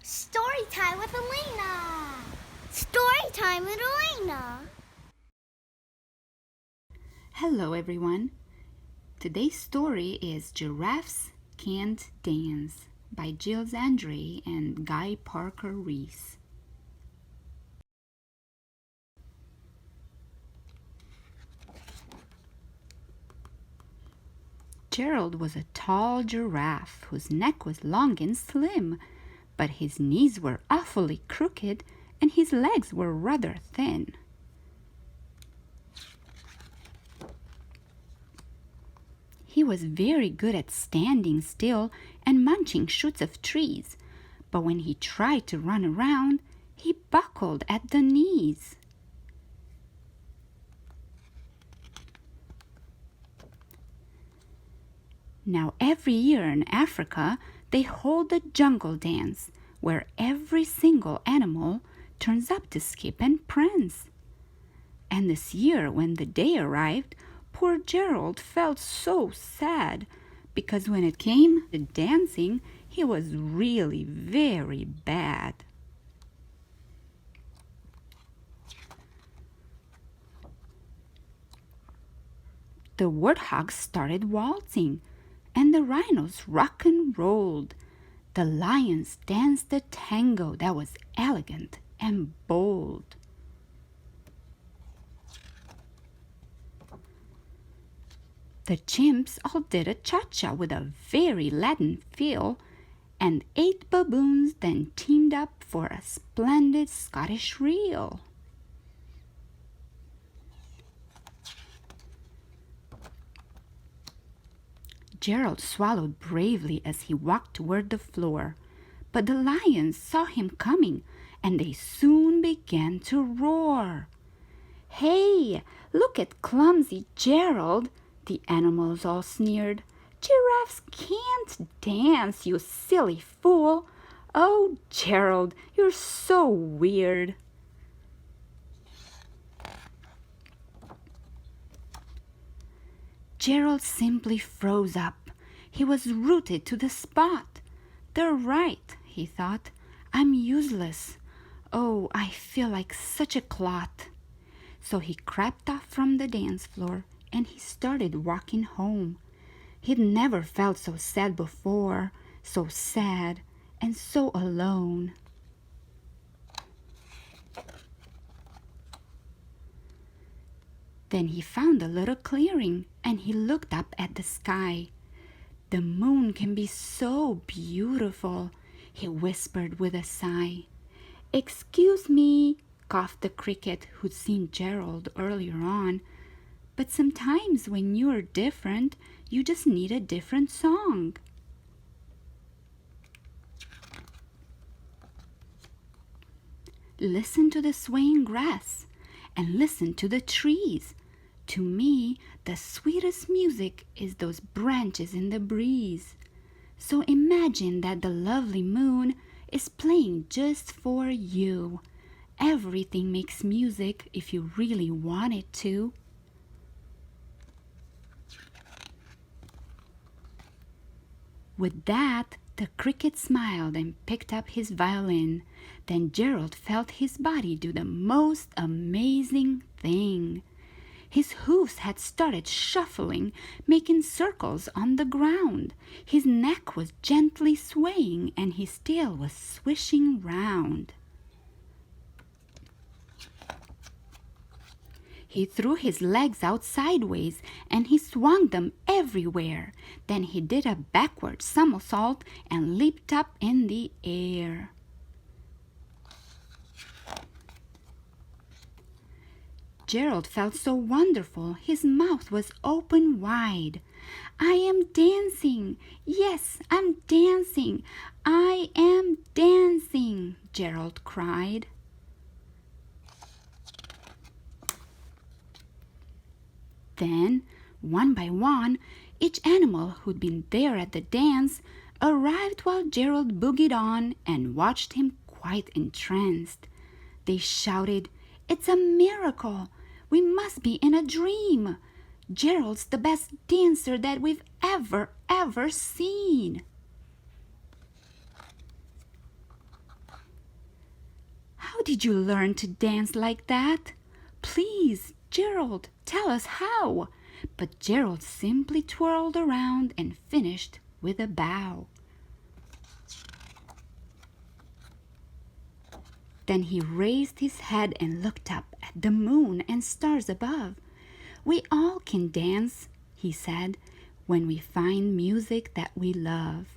Storytime with Elena! Storytime with Elena! Hello everyone! Today's story is Giraffes Can't Dance by Giles Andreae and Guy Parker-Rees. Gerald was a tall giraffe whose neck was long and slim, but his knees were awfully crooked and his legs were rather thin. He was very good at standing still and munching shoots of trees, but when he tried to run around, he buckled at the knees. Now every year in Africa, they hold a jungle dance where every single animal turns up to skip and prance. And this year, when the day arrived, poor Gerald felt so sad because when it came to dancing, he was really very bad. The warthogs started waltzing, and the rhinos rock and rolled. The lions danced a tango that was elegant and bold. The chimps all did a cha-cha with a very Latin feel, and 8 baboons then teamed up for a splendid Scottish reel. Gerald swallowed bravely as he walked toward the floor, but the lions saw him coming, and they soon began to roar. "Hey, look at clumsy Gerald!" the animals all sneered. "Giraffes can't dance, you silly fool! Oh, Gerald, you're so weird!" Gerald simply froze up. He was rooted to the spot. "They're right," he thought. "I'm useless. Oh, I feel like such a clot." So he crept off from the dance floor and he started walking home. He'd never felt so sad before, so sad and so alone. Then he found a little clearing and he looked up at the sky. "The moon can be so beautiful," he whispered with a sigh. "Excuse me," coughed the cricket who'd seen Gerald earlier on, "but sometimes when you're different, you just need a different song." Listen to the swaying grass and listen to the trees. To me, the sweetest music is those branches in the breeze. So imagine that the lovely moon is playing just for you. Everything makes music if you really want it to. With that, the cricket smiled and picked up his violin. Then Gerald felt his body do the most amazing thing. His hoofs had started shuffling, making circles on the ground. His neck was gently swaying and his tail was swishing round. He threw his legs out sideways and he swung them everywhere. Then he did a backward somersault and leaped up in the air. Gerald felt so wonderful, his mouth was open wide. "I am dancing! Yes, I'm dancing! I am dancing!" Gerald cried. Then, one by one, each animal who'd been there at the dance arrived while Gerald boogied on and watched him quite entranced. They shouted, "It's a miracle! We must be in a dream! Gerald's the best dancer that we've ever seen!" How did you learn to dance like that? Please, Gerald, tell us how." But Gerald simply twirled around and finished with a bow. Then he raised his head and looked up at the moon and stars above. "We all can dance," he said, "when we find music that we love."